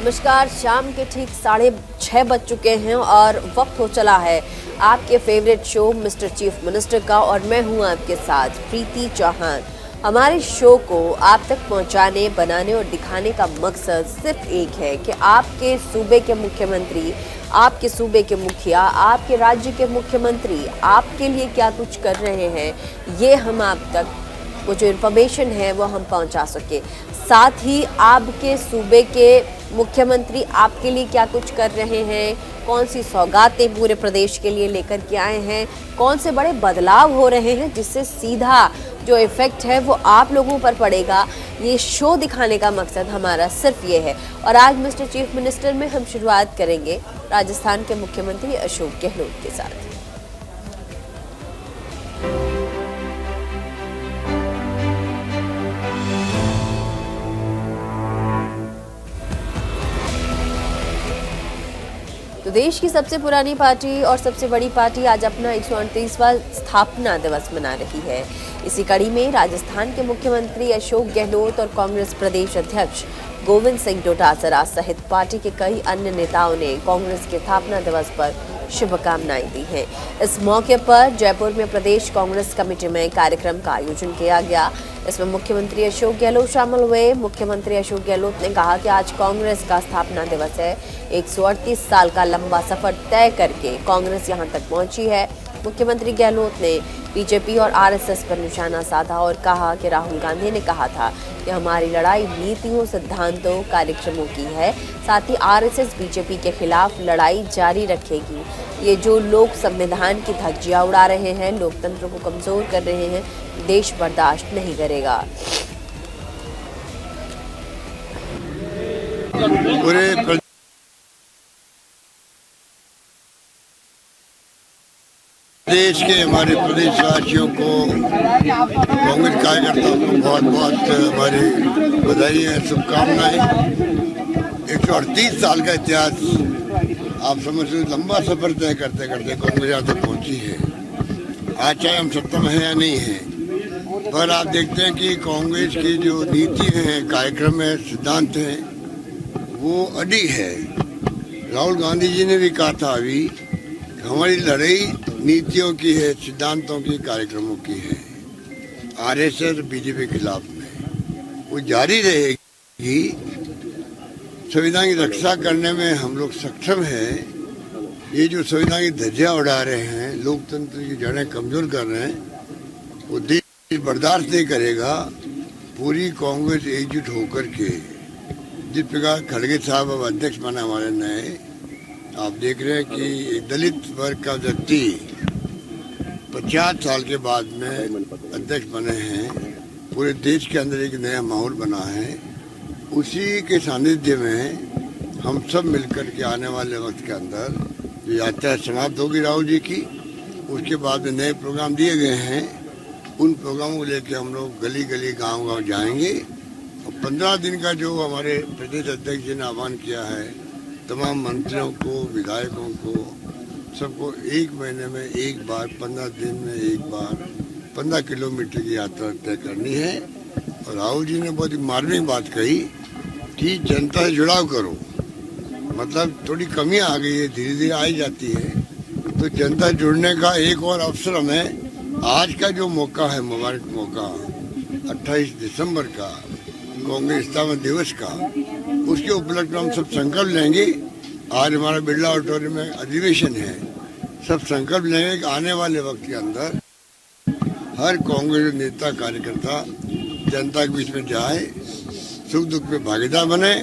नमस्कार। शाम के ठीक 6:30 बज चुके हैं और वक्त हो चला है आपके favourite show mister chief minister का, और मैं हूं आपके साथ प्रीति चौहान। हमारे शो को आप तक पहुंचाने, बनाने और दिखाने का मकसद सिर्फ एक है कि आपके सूबे के मुख्यमंत्री, आपके सूबे के मुखिया, आपके राज्य के मुख्यमंत्री आपके लिए क्या कुछ कर रहे हैं, ये हम आप तक वो जो इन्फॉर्मेशन है वो हम पहुंचा सके। साथ ही आपके सूबे के मुख्यमंत्री आपके लिए क्या कुछ कर रहे हैं, कौन सी सौगातें पूरे प्रदेश के लिए लेकर के आए हैं, कौन से बड़े बदलाव हो रहे हैं जिससे सीधा जो इफेक्ट है वो आप लोगों पर पड़ेगा, ये शो दिखाने का मकसद हमारा सिर्फ ये है। और आज मिस्टर चीफ मिनिस्टर में हम शुरुआत करेंगे राजस्थान के मुख्यमंत्री अशोक गहलोत के साथ। तो देश की सबसे पुरानी पार्टी और सबसे बड़ी पार्टी आज अपना 138वां स्थापना दिवस मना रही है। इसी कड़ी में राजस्थान के मुख्यमंत्री अशोक गहलोत और कांग्रेस प्रदेश अध्यक्ष गोविंद सिंह डोटासरा सहित पार्टी के कई अन्य नेताओं ने कांग्रेस के स्थापना दिवस पर शुभकामनाएं दी हैं। इस मौके पर जयपुर में प्रदेश कांग्रेस कमेटी में कार्यक्रम का आयोजन किया गया। इसमें मुख्यमंत्री अशोक गहलोत शामिल हुए। मुख्यमंत्री अशोक गहलोत ने कहा कि आज कांग्रेस का स्थापना दिवस है। 138 साल का लंबा सफर तय करके कांग्रेस यहां तक पहुंची है। मुख्यमंत्री गहलोत ने बीजेपी और आरएसएस पर निशाना साधा और कहा कि राहुल गांधी ने कहा था कि हमारी लड़ाई नीतियों, सिद्धांतों, कार्यक्रमों की है। साथ ही आरएसएस बीजेपी के खिलाफ लड़ाई जारी रखेगी। ये जो लोग संविधान की धज्जियां उड़ा रहे हैं, लोकतंत्र को कमजोर कर रहे हैं, देश बर्दाश्त नहीं करेगा। देश के हमारे प्रदेशवासियों को, कांग्रेस कार्यकर्ताओं को बहुत बहुत हमारी बधाई है, शुभकामनाएं। 138 साल का इतिहास, आप समझ लो लंबा सफर तय करते करते कांग्रेस यहाँ तक पहुंची है। आज चाहे हम सत्ता में हैं या नहीं हैं, पर आप देखते हैं कि कांग्रेस की जो नीति है, कार्यक्रम है, सिद्धांत है, वो अड़ी है। राहुल गांधी जी ने भी कहा था अभी, हमारी लड़ाई नीतियों की है, सिद्धांतों की, कार्यक्रमों की है। आरएसएस बीजेपी के खिलाफ में वो जारी रहेगी। संविधान की रक्षा करने में हम लोग सक्षम हैं। ये जो संविधान की धज्जियां उड़ा रहे हैं, लोकतंत्र की जड़ें कमजोर कर रहे हैं, वो देश बर्दाश्त नहीं करेगा। पूरी कांग्रेस एकजुट होकर के, जिस प्रकार खड़गे साहब अब अध्यक्ष बना हमारे नए, आप देख रहे हैं कि एक दलित वर्ग का व्यक्ति 50 साल के बाद में अध्यक्ष बने हैं। पूरे देश के अंदर एक नया माहौल बना है। उसी के सानिध्य में हम सब मिलकर के आने वाले वक्त के अंदर जो यात्रा समाप्त होगी राहुल जी की, उसके बाद में नए प्रोग्राम दिए गए हैं। उन प्रोग्रामों को लेकर हम लोग गली गली, गांव गांव जाएंगे। और 15 दिन का जो हमारे प्रदेश अध्यक्ष जी ने आह्वान किया है, तमाम मंत्रियों को, विधायकों को, सबको 1 महीने में एक बार, 15 दिन में एक बार 15 किलोमीटर की यात्रा तय करनी है। और राहुल जी ने बहुत ही मार्मिक बात कही कि जनता से जुड़ाव करो। मतलब थोड़ी कमियां आ गई है, धीरे धीरे आई जाती है, तो जनता जुड़ने का एक और अवसर हमें आज का जो मौका है, मुबारक मौका 28 दिसंबर का कांग्रेस स्थापना दिवस का, उसके उपलक्ष्य में हम सब संकल्प लेंगे। आज हमारा बिरला ऑडिटोरियम में अधिवेशन है। सब संकल्प लेंगे कि आने वाले वक्त के अंदर हर कांग्रेस नेता, कार्यकर्ता जनता के बीच में जाए, सुख दुख में भागीदार बने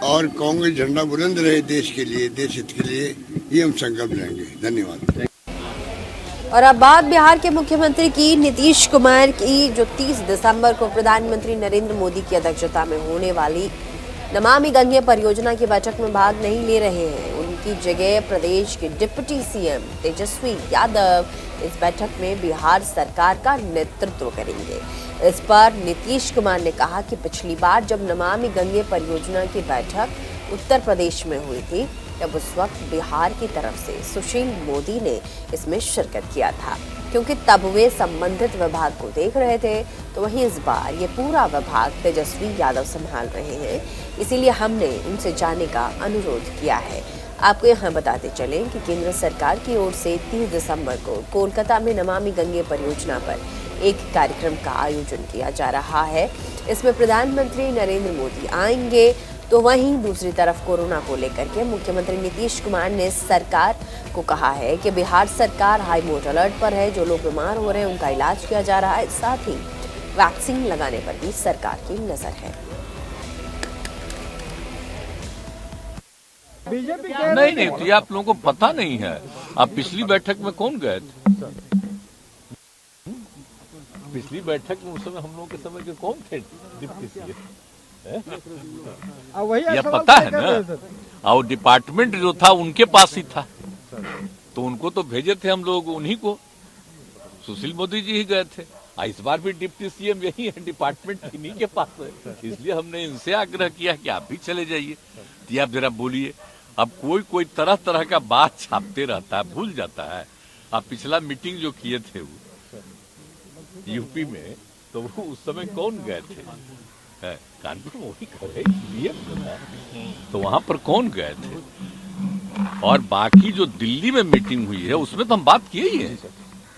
और कांग्रेस झंडा बुलंद रहे देश के लिए, देश हित के लिए। ये हम संकल्प लेंगे। धन्यवाद। और अब बात बिहार के मुख्यमंत्री की। नीतीश कुमार की जो 30 दिसंबर को प्रधानमंत्री नरेंद्र मोदी की अध्यक्षता में होने वाली नमामि गंगे परियोजना की बैठक में भाग नहीं ले रहे हैं। उनकी जगह प्रदेश के डिप्टी सीएम तेजस्वी यादव इस बैठक में बिहार सरकार का नेतृत्व करेंगे। इस पर नीतीश कुमार ने कहा कि पिछली बार जब नमामि गंगे परियोजना की बैठक उत्तर प्रदेश में हुई थी, तब उस वक्त बिहार की तरफ से सुशील मोदी ने इसमें शिरकत किया था। क्योंकि तब वे संबंधित विभाग को देख रहे थे, तो वहीं इस बार ये पूरा विभाग तेजस्वी यादव संभाल रहे हैं। इसीलिए हमने उनसे जाने का अनुरोध किया है। आपको यहाँ बताते चलें कि केंद्र सरकार की ओर से 30 दिसंबर को कोलकाता में नमामि गंगे परियोजना पर एक कार्यक्रम का आयोजन किया जा रहा है। इसमें प्रधानमंत्री नरेंद्र मोदी आएंगे, तो वहीं दूसरी तरफ कोरोना को लेकर के मुख्यमंत्री नीतीश कुमार ने सरकार को कहा है कि बिहार सरकार हाई मोड अलर्ट पर है। जो लोग बीमार हो रहे हैं उनका इलाज किया जा रहा है, साथ ही वैक्सीन लगाने पर भी सरकार की नजर है। नहीं तो ये आप लोगों को पता नहीं है। आप पिछली बैठक में कौन गए थे? पिछली बैठक में उस समय हम लोगों के समय के कौन थे डिप्टी सीएम? यह पता है ना। और डिपार्टमेंट जो था उनके पास ही था, तो उनको तो भेजे थे हम लोग उन्हीं को। सुशील मोदी जी ही गए थे। इस बार भी डिप्टी सीएम यही है, डिपार्टमेंट इन्हीं के पास है। इसलिए हमने इनसे आग्रह किया कि आप भी चले जाइए। तो आप जरा बोलिए, अब कोई तरह तरह का बात छापते रहता है, भूल जाता है। आप पिछला मीटिंग जो किए थे वो यूपी में, तो वो उस समय कौन गए थे? कानपुर में वही करे तो वहां पर कौन गए थे? और बाकी जो दिल्ली में मीटिंग हुई है उसमें तो हम बात किए ही है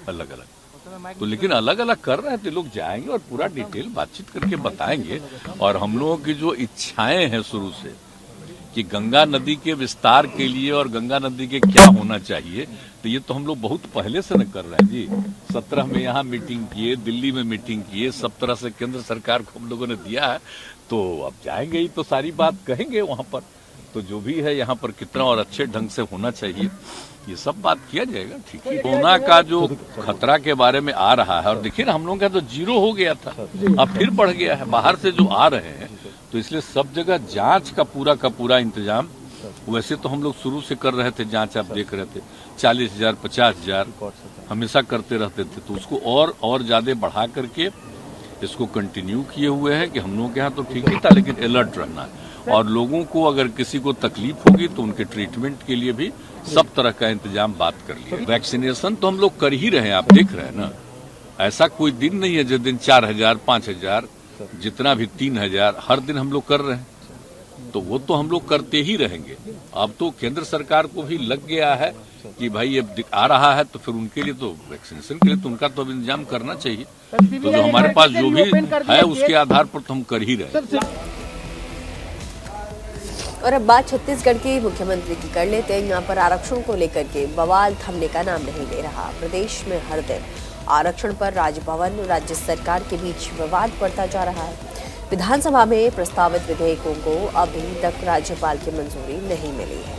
अलग अलग। तो लेकिन अलग अलग कर रहे हैं तो लोग जाएंगे और पूरा डिटेल बातचीत करके बताएंगे। और हम लोगों की जो इच्छाएं हैं शुरू से कि गंगा नदी के विस्तार के लिए और गंगा नदी के क्या होना चाहिए, तो ये तो हम लोग बहुत पहले से न कर रहे हैं जी। 17 में यहाँ मीटिंग किए, दिल्ली में मीटिंग किए, सब तरह से केंद्र सरकार को हम लोगों ने दिया है। तो अब जाएंगे ही तो सारी बात कहेंगे वहां पर। तो जो भी है यहाँ पर कितना और अच्छे ढंग से होना चाहिए, ये सब बात किया जाएगा। ठीक है, कोरोना का जो खतरा के बारे में आ रहा है, और देखिए ना हम लोगों का तो 0 हो गया था, अब फिर बढ़ गया है। बाहर से जो आ रहे हैं, तो इसलिए सब जगह जांच का पूरा इंतजाम। वैसे तो हम लोग शुरू से कर रहे थे जांच, आप देख रहे थे 40,000 50,000 हमेशा करते रहते थे। तो उसको और ज्यादा बढ़ा करके इसको कंटिन्यू किए हुए हैं कि हम लोगों के यहाँ तो ठीक ही था, लेकिन अलर्ट रहना है। और लोगों को अगर किसी को तकलीफ होगी तो उनके ट्रीटमेंट के लिए भी सब तरह का इंतजाम बात कर लिया। वैक्सीनेशन तो हम लोग कर ही रहे हैं, आप देख रहे हैं ना। ऐसा कोई दिन नहीं है जिस दिन 4,000 5,000 जितना भी 3,000 हर दिन हम लोग कर रहे हैं। तो वो तो हम लोग करते ही रहेंगे। अब तो केंद्र सरकार को भी लग गया है कि भाई ये आ रहा है, तो फिर उनके लिए तो वैक्सीनेशन के लिए तो उनका तो अब इंतजाम करना चाहिए। तो जो हमारे पास जो भी है उसके आधार पर तो हम कर ही रहे हैं। और अब बात छत्तीसगढ़ के मुख्यमंत्री की कर लेते हैं। यहाँ पर आरक्षण को लेकर के बवाल थमने का नाम नहीं ले रहा। प्रदेश में हर दिन आरक्षण पर राजभवन और राज्य सरकार के बीच विवाद बढ़ता जा रहा है। विधानसभा में प्रस्तावित विधेयकों को अभी तक राज्यपाल की मंजूरी नहीं मिली है।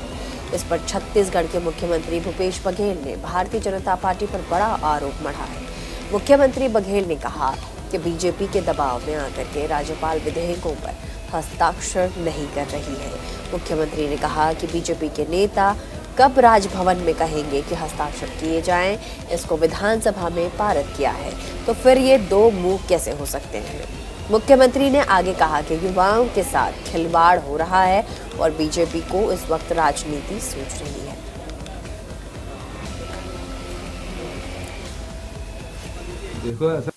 इस पर छत्तीसगढ़ के मुख्यमंत्री भूपेश बघेल ने भारतीय जनता पार्टी पर बड़ा आरोप मढ़ा है। मुख्यमंत्री बघेल ने कहा कि बीजेपी के दबाव में आकर के राज्यपाल विधेयकों पर हस्ताक्षर नहीं कर रही है। मुख्यमंत्री ने कहा कि बीजेपी के नेता कब राजभवन में कहेंगे कि हस्ताक्षर किए जाएं, इसको विधानसभा में पारित किया है, तो फिर ये दो मुंह कैसे हो सकते हैं। मुख्यमंत्री ने आगे कहा कि युवाओं के साथ खिलवाड़ हो रहा है और बीजेपी को इस वक्त राजनीति सूझ रही है। देखो ऐसा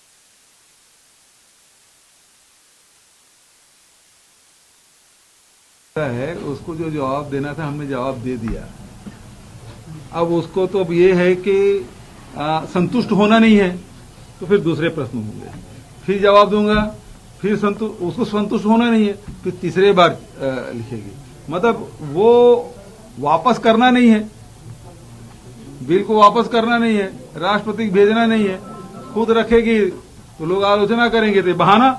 है, उसको जो जवाब देना था हमने जवाब दे दिया। अब उसको तो अब ये है कि संतुष्ट होना नहीं है, तो फिर दूसरे प्रश्न होंगे, फिर जवाब दूंगा, फिर उसको संतुष्ट होना नहीं है, फिर तीसरे बार लिखेगी। मतलब वो वापस करना नहीं है, बिल को वापस करना नहीं है, राष्ट्रपति को भेजना नहीं है, खुद रखेगी तो लोग आलोचना करेंगे, तो बहाना।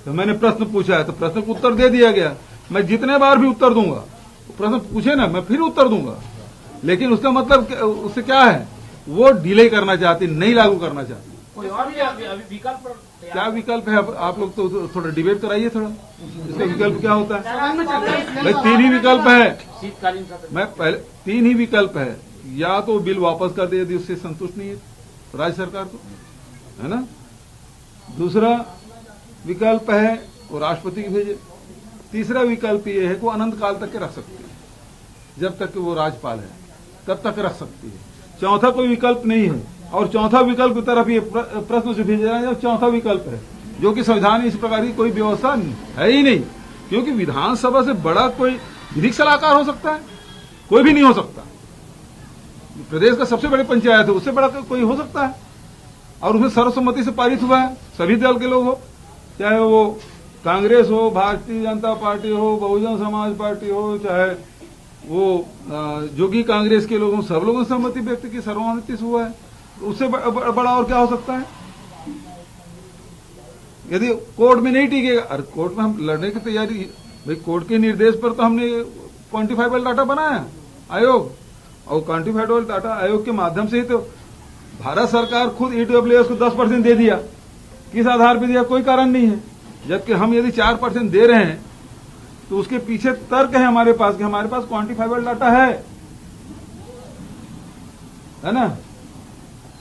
तो मैंने प्रश्न पूछा है तो प्रश्न को उत्तर दे दिया गया। मैं जितने बार भी उत्तर दूंगा, प्रश्न पूछे ना, मैं फिर उत्तर दूंगा, लेकिन उसका मतलब उससे क्या है, वो डिले करना चाहती, नहीं लागू करना चाहती। कोई और भी अभी विकल्प क्या विकल्प है? आप लोग तो थोड़ा डिबेट कराइए थोड़ा, इसका विकल्प क्या होता है? भाई 3 ही विकल्प है, शीतकालीन सत्र मैं पहले 3 ही विकल्प है। या तो बिल वापस कर दे यदि उससे संतुष्ट नहीं है राज्य सरकार को, है ना। दूसरा विकल्प है वो राष्ट्रपति को भेजे। तीसरा विकल्प ये है कि वो अनंत काल तक के रख सकती है, जब तक कि वो राज्यपाल है तब तक रख सकती है। चौथा कोई विकल्प नहीं है। और चौथा विकल्प की तरफ ये प्रश्न से भेजा जाए, चौथा विकल्प है जो कि संविधान में इस प्रकार की कोई व्यवस्था है ही नहीं, क्योंकि विधानसभा से बड़ा कोई विधिक सलाहकार हो सकता है? कोई भी नहीं हो सकता। प्रदेश का सबसे बड़ी पंचायत है, उससे बड़ा कोई हो सकता है? और उसमें सर्वसम्मति से पारित हुआ है, सभी दल के लोग हो, चाहे वो कांग्रेस हो, भारतीय जनता पार्टी हो, बहुजन समाज पार्टी हो, चाहे वो जोगी कांग्रेस के लोग हो, सब लोगों ने सहमति व्यक्त की, सर्वसम्मति से हुआ है। उससे बड़ा और क्या हो सकता है? यदि कोर्ट में नहीं टिकेगा, अरे कोर्ट में हम लड़ने की तैयारी, भाई कोर्ट के निर्देश पर तो हमने क्वांटिफाइबल डाटा बनाया आयोग, और क्वांटिफाइबल डाटा आयोग के माध्यम से ही तो भारत सरकार खुद ईडब्ल्यूएस को 10% दे दिया। किस आधार पर दिया? कोई कारण नहीं है। जबकि हम यदि 4% दे रहे हैं तो उसके पीछे तर्क है हमारे पास कि हमारे पास क्वांटिफाइबल डाटा है ना,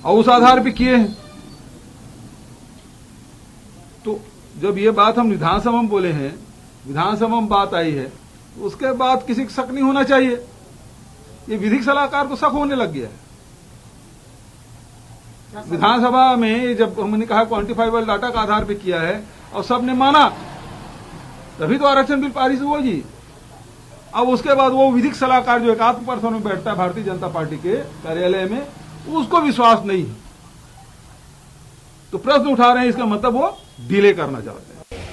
और उस आधार पे किए हैं। तो जब ये बात हम विधानसभा में बोले हैं, विधानसभा में बात आई है, तो उसके बाद किसी को शक नहीं होना चाहिए। ये विधिक सलाहकार को शक होने लग गया है। विधानसभा में जब हमने कहा क्वांटिफाइबल डाटा का आधार पे किया है और सबने माना, तभी तो आरक्षण बिल पारित हुआ जी। अब उसके बाद वो विधिक सलाहकार जो एकात्म पर्सन में बैठता है भारतीय जनता पार्टी के कार्यालय में, उसको विश्वास नहीं है, तो प्रश्न उठा रहे हैं, इसका मतलब वो डिले करना चाहते हैं।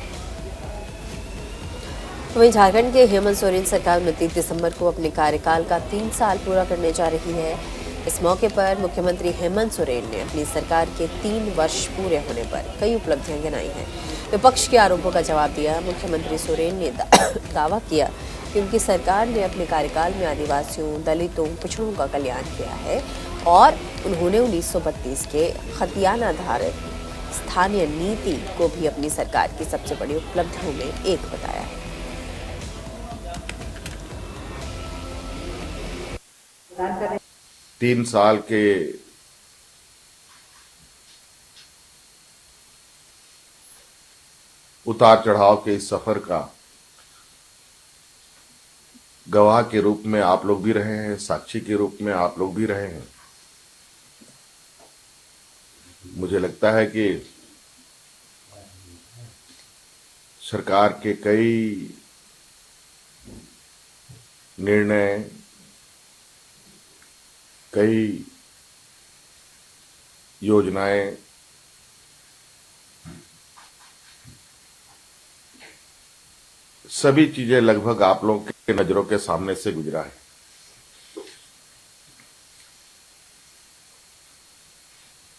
वहीं झारखंड के हेमंत सोरेन सरकार 29 दिसंबर को अपने कार्यकाल का 3 साल पूरा करने जा रही है। इस मौके पर मुख्यमंत्री हेमंत सोरेन ने अपनी सरकार के 3 वर्ष पूरे होने पर कई उपलब्धियां गिनाई हैं। विपक्ष के आरोपों का जवाब दिया मुख्यमंत्री सोरेन ने दावा किया कि उनकी सरकार ने अपने कार्यकाल में आदिवासियों, दलितों, पिछड़ों का कल्याण किया है और उन्होंने 1932 के खतियान आधारित स्थानीय नीति को भी अपनी सरकार की सबसे बड़ी उपलब्धियों में एक बताया है। तीन साल के उतार चढ़ाव के इस सफर का गवाह के रूप में आप लोग भी रहे हैं, साक्षी के रूप में आप लोग भी रहे हैं। मुझे लगता है कि सरकार के कई निर्णय, कई योजनाएं सभी चीजें लगभग आप लोगों के नजरों के सामने से गुजरा है।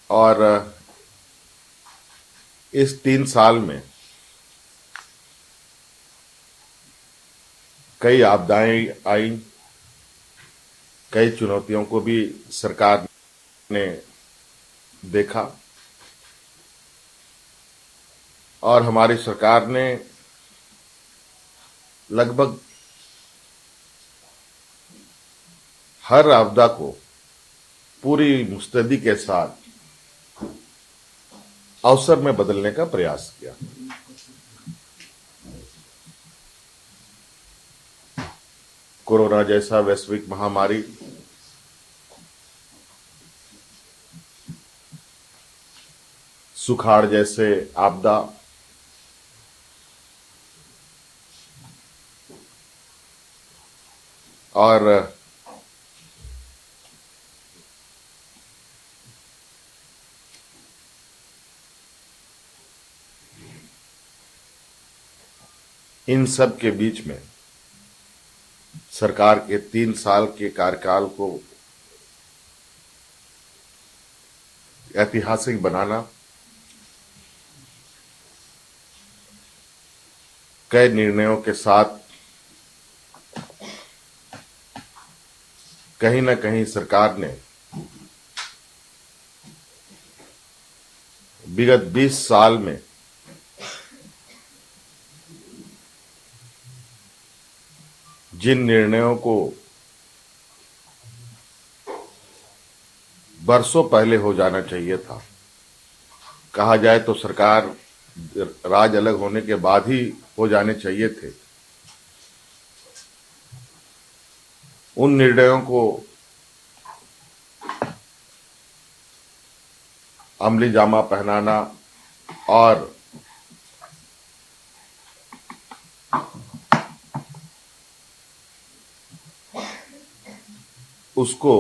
और इस 3 साल में कई आपदाएं आई, कई चुनौतियों को भी सरकार ने देखा और हमारी सरकार ने लगभग हर आपदा को पूरी मुस्तैदी के साथ अवसर में बदलने का प्रयास किया। कोरोना जैसा वैश्विक महामारी, सुखाड़ जैसे आपदा, और इन सब के बीच में सरकार के 3 साल के कार्यकाल को ऐतिहासिक बनाना, कई निर्णयों के साथ कहीं न कहीं सरकार ने विगत 20 साल में जिन निर्णयों को बरसों पहले हो जाना चाहिए था, कहा जाए तो सरकार राज अलग होने के बाद ही हो जाने चाहिए थे, उन निर्णयों को अमली जामा पहनाना और उसको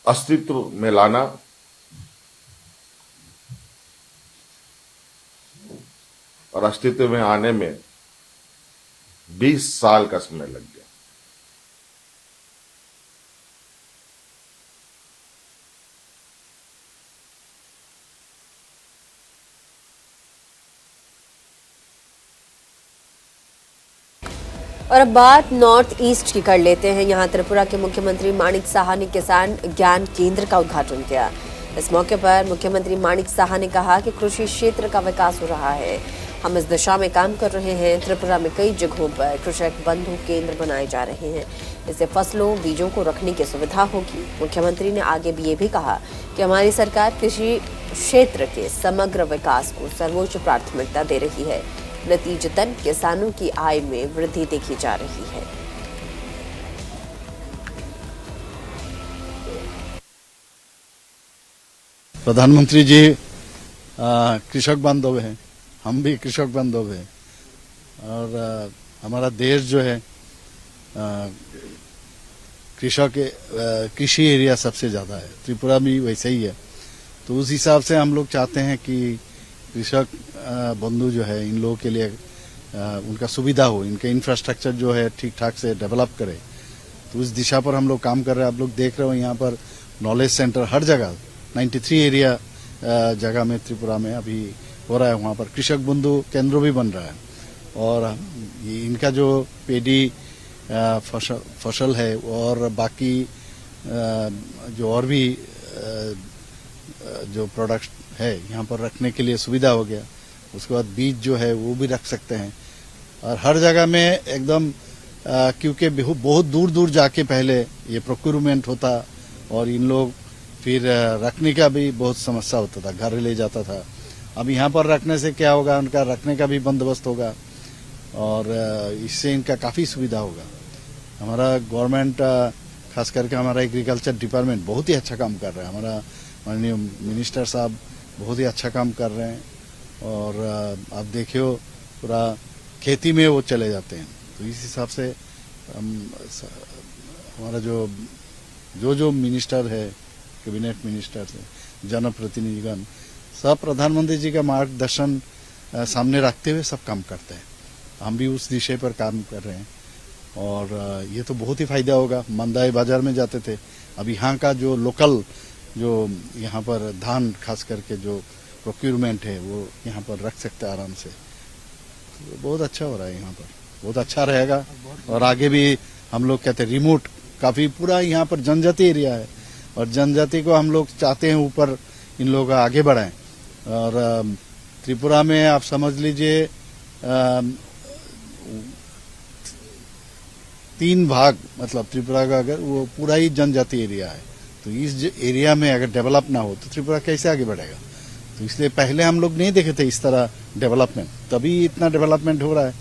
अस्तित्व में लाना और अस्तित्व में आने में 20 साल का समय लग गया। और अब बात नॉर्थ ईस्ट की कर लेते हैं। यहाँ त्रिपुरा के मुख्यमंत्री माणिक साहा ने किसान ज्ञान केंद्र का उद्घाटन किया। इस मौके पर मुख्यमंत्री माणिक साहा ने कहा कि कृषि क्षेत्र का विकास हो रहा है, हम इस दिशा में काम कर रहे हैं। त्रिपुरा में कई जगहों पर कृषक बंधु केंद्र बनाए जा रहे हैं, इससे फसलों बीजों को रखने की सुविधा होगी। मुख्यमंत्री ने आगे भी ये भी कहा कि हमारी सरकार कृषि क्षेत्र के समग्र विकास को सर्वोच्च प्राथमिकता दे रही है। नतीजतन किसानों की आय में वृद्धि देखी जा रही है। प्रधानमंत्री जी कृषक बांधव हैं, हम भी कृषक बांधव हैं और हमारा देश जो है कृषि एरिया सबसे ज्यादा है। त्रिपुरा भी वैसे ही है, तो उस हिसाब से हम लोग चाहते हैं कि कृषक बंधु जो है इन लोगों के लिए उनका सुविधा हो, इनके इंफ्रास्ट्रक्चर जो है ठीक ठाक से डेवलप करे, तो उस दिशा पर हम लोग काम कर रहे हैं। आप लोग देख रहे हो यहाँ पर नॉलेज सेंटर हर जगह 93 एरिया जगह में त्रिपुरा में अभी हो रहा है। वहाँ पर कृषक बंधु केंद्र भी बन रहा है और ये इनका जो पेडी फसल है और बाकी जो और भी जो प्रोडक्ट है यहाँ पर रखने के लिए सुविधा हो गया। उसके बाद बीज जो है वो भी रख सकते हैं और हर जगह में एकदम क्योंकि बहुत दूर दूर जाके पहले ये प्रोक्यूरमेंट होता और इन लोग फिर रखने का भी बहुत समस्या होता था, घर ले जाता था। अब यहाँ पर रखने से क्या होगा, उनका रखने का भी बंदोबस्त होगा और इससे इनका काफी सुविधा होगा। हमारा गवर्नमेंट खास करके हमारा एग्रीकल्चर डिपार्टमेंट बहुत ही अच्छा काम कर रहा है। हमारा माननीय मिनिस्टर साहब बहुत ही अच्छा काम कर रहे हैं और आप देखियो पूरा खेती में वो चले जाते हैं। तो इस हिसाब से हमारा जो मिनिस्टर है, कैबिनेट मिनिस्टर है, जनप्रतिनिधिगण सब प्रधानमंत्री जी का मार्गदर्शन सामने रखते हुए सब काम करते हैं। हम भी उस दिशा पर काम कर रहे हैं और ये तो बहुत ही फायदा होगा। मंदाई बाजार में जाते थे, अब यहाँ का जो लोकल जो यहाँ पर धान खास करके जो प्रोक्यूरमेंट है वो यहाँ पर रख सकते हैं आराम से। तो बहुत अच्छा हो रहा है, यहाँ पर बहुत अच्छा रहेगा। और आगे भी हम लोग कहते हैं रिमोट काफी पूरा यहाँ पर जनजाति एरिया है और जनजाति को हम लोग चाहते हैं ऊपर इन लोग आगे बढ़ाएं। और त्रिपुरा में आप समझ लीजिए 3 भाग, मतलब त्रिपुरा का अगर वो पूरा ही जनजाति एरिया है, तो इस एरिया में अगर डेवलप ना हो तो त्रिपुरा कैसे आगे बढ़ेगा। तो इसलिए पहले हम लोग नहीं देखे थे इस तरह डेवलपमेंट, तभी इतना डेवलपमेंट हो रहा है।